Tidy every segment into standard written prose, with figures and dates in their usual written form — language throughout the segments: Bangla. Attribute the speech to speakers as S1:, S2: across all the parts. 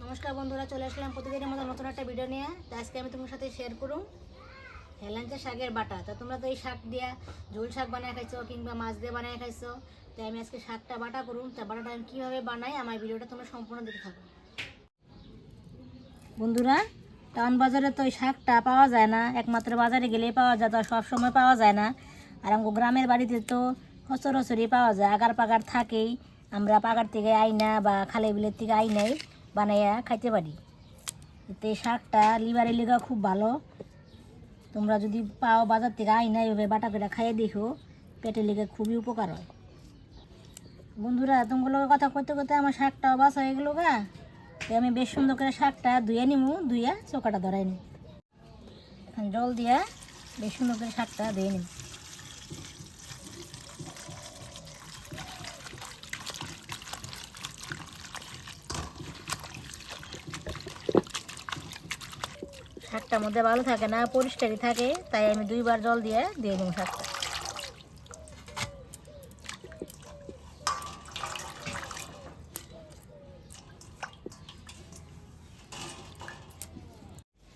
S1: নমস্কার বন্ধুরা, চলে আসলাম প্রতিদিনের মতো নতুন একটা ভিডিও নিয়ে। তো আজকে আমি তোমার সাথে শেয়ার করুম হেলাঞ্চা শাকের বাটা। তো তোমরা তো এই শাক দিয়া ঝোল শাক বানিয়ে খাইছো কিংবা মাছ দিয়ে বানিয়ে খাইছো। তো আমি আজকে শাকটা বাটা করুম। তা বাটাটা আমি কীভাবে বানাই আমার ভিডিওটা তোমরা সম্পূর্ণ দেখতে থাকো। বন্ধুরা, টাউন বাজারে তো এই শাকটা পাওয়া যায় না, একমাত্র বাজারে গেলেই পাওয়া যায়, তো সব সময় পাওয়া যায় না। আর আমার গ্রামের বাড়িতে তো সচরাচরই পাওয়া যায়, আগার পাগার থাকেই। আমরা পাগার থেকে আইনা বা খালে বিলের থেকে আইনাই বানাইয়া খাইতে পারি। তো এই শাকটা লিভারের লিগা খুব ভালো। তোমরা যদি পাও বাজার থেকে আইনা এইভাবে বাটা করে খাইয়ে দেখো, পেটের লিগে খুবই উপকার হয়। বন্ধুরা, তোমাগুলোর কথা করতে করতে আমার শাকটাও বাছা হয়ে গেলো গা। তো আমি বেশ সুন্দর করে শাকটা ধুয়ে নিমু, ধুইয়া চোকাটা ধরাই নিই। এখন জল দিয়া বেশ সুন্দর করে শাকটা ধুয়ে নিই। শাকটার মধ্যে ভালো থাকে না, পরিষ্কারই থাকে, তাই আমি দুইবার জল দিয়ে নিই শাকটা।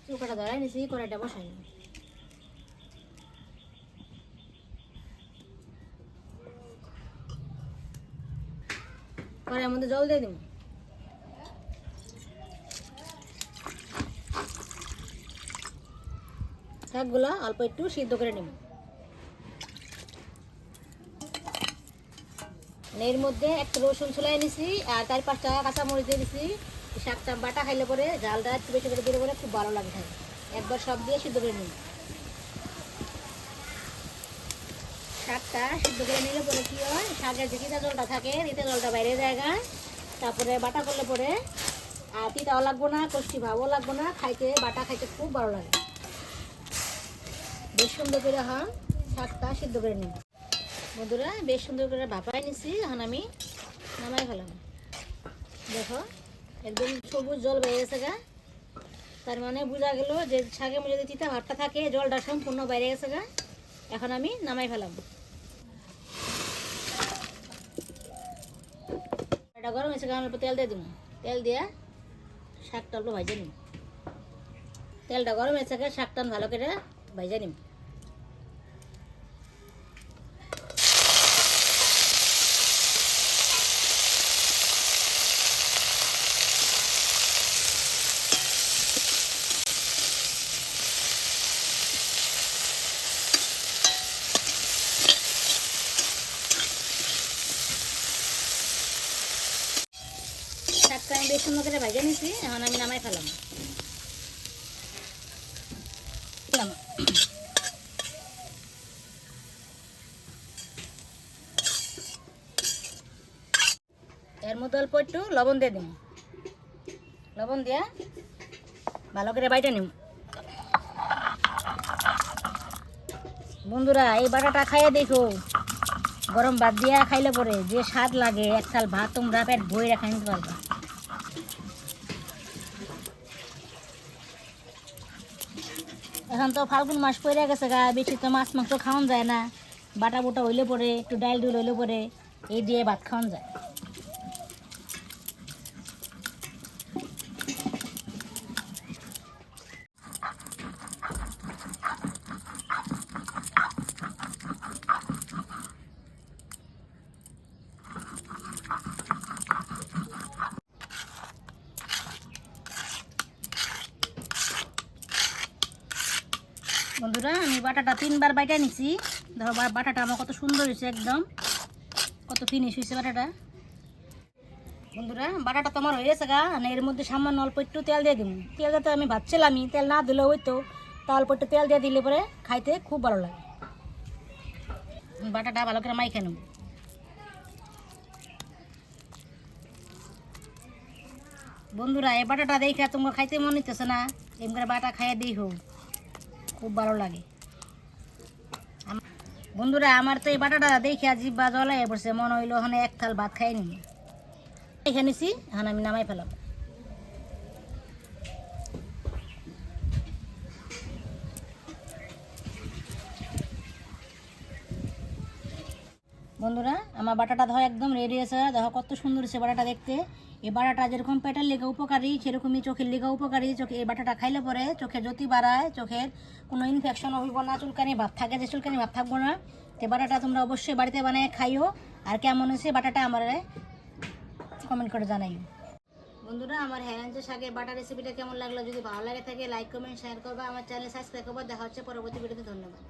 S1: চোকাটা ধরাই নিছি, কড়াইটা বসাই নিই। কড়াইয়ের মধ্যে জল দিয়ে দিব। শাকগুলো অল্প একটু সিদ্ধ করে নেব। এর মধ্যে একটু রসুন ছুলাই নিছি আর 4-5টা কাঁচামরিচ দিয়ে দিছি। শাকটা বাটা খাইলে পরে ঝালটা একটু বেশি করে দিলে পরে খুব ভালো লাগে খাই। একবার সব দিয়ে সিদ্ধ করে নিই। শাকটা সিদ্ধ করে নিলে পরে কী হয়, শাকের যে তিতা জলটা থাকে তিতা জলটা বাইরে জায়গা। তারপরে বাটা করলে পরে আর তিতাও লাগবো না, কষ্টি ভাবও লাগবো না, খাইতে বাটা খাইতে খুব ভালো লাগে। বেশ সুন্দর করে শাকটা সিদ্ধ করে নিই। বন্ধুরা, বেশ সুন্দর করে ভাপাই নিছি। এখন আমি নামাই ফেলাম। দেখো একদম সবুজ জল বেরিয়ে গেছে গা। তার মানে বোঝা গেল যে শাকের মধ্যে যদি তিতা ভাতটা থাকে জলটা সম্পূর্ণ বাইরে গেছে গা। এখন আমি নামাই ফেলাম। এটা গরম হয়েছে গা, আমি তেল দিয়ে দিব। তেল দিয়ে শাকটা অল্প ভাজে নিব। তেলটা গরম হয়েছে গা, শাকটা ভালো করে ভাজে নিব। শাকটা আমি বেশ সুন্দর করে ভাজে নিছি। এখন আমি নামাই ফেলাম। এর মধ্যে অল্প একটু লবণ দিয়ে দিন। লবণ দিয়ে ভালো করে বাইটে নিম। বন্ধুরা, এই বাটাটা খাইয়ে দেখো, গরম ভাত দিয়া খাইলে পরে যে স্বাদ লাগে, এক থাল ভাত তোমরা পেট ভরে খাই নিতে পারবা। এখন তো ফাল্গুন মাস পড়ে গেছে গা, বেশি তো মাছ মাংস খাওয়ান যায় না। বাটা বুটা হইলে পরে একটু ডাল ডুল হইলে পরে এই দিয়ে ভাত খাওয়ান যায়। বন্ধুরা, আমি বাটাটা 3বার বাইটা নিছি। ধরো বাটাটা আমার কত সুন্দর হয়েছে, একদম কত ফিনিশ হয়েছে বাটাটা। বন্ধুরা, বাটাটা তো আমার হয়ে গেছে গা। এর মধ্যে সামান্য অল্প একটু তেল দিয়ে দিব। তেল দিতে আমি ভাবছিলাম তেল না দিলে হইতো, তা অল্প একটু তেল দিয়ে দিলে পরে খাইতে খুব ভালো লাগে। বাটাটা ভালো করে মাইখে নেব। বন্ধুরা, এই বাটাটা দেখে তোমরা খাইতে মনে হইতেছে না? এমনি করে বাটা খাইয়ে দিই হোক, খুব ভালো লাগে। বন্ধুরা, আমার তো এই বাটাটা দেখে জিব্বা জলাই পড়ছে, মনে হইলো ওখানে এক থাল ভাত খাই নি। এখানে নিছি, এখন আমি নামাই ফেলাম। বন্ধুরা আমার বাটাটা ধর একদম রেডি আছে, দেখো কত সুন্দর হচ্ছে বাটাটা দেখতে। এই বাটাটা যেরকম পেটের লেগে উপকারী সেরকমই চোখের লেগে উপকারী। চোখে এই বাটাটা খাইলে পরে চোখের জ্যোতি বাড়ায়, চোখের কোনো ইনফেকশন হইব না, চুলকানি ভাব থাকে যে চুলকানি ভাব থাকবো না। তো বাটাটা তোমরা অবশ্যই বাড়িতে বানিয়ে খাইও। আর কেমন হয়েছে বাটাটা আমার কমেন্ট করে জানাইও। বন্ধুরা আমার হেলেঞ্চা শাকের বাটার রেসিপিটা কেমন লাগলো, যদি ভালো লাগে থাকে লাইক কমেন্ট শেয়ার করবা, আমার চ্যানেল সাবস্ক্রাইব করবা। দেখা হচ্ছে পরবর্তী ভিডিওতে। ধন্যবাদ।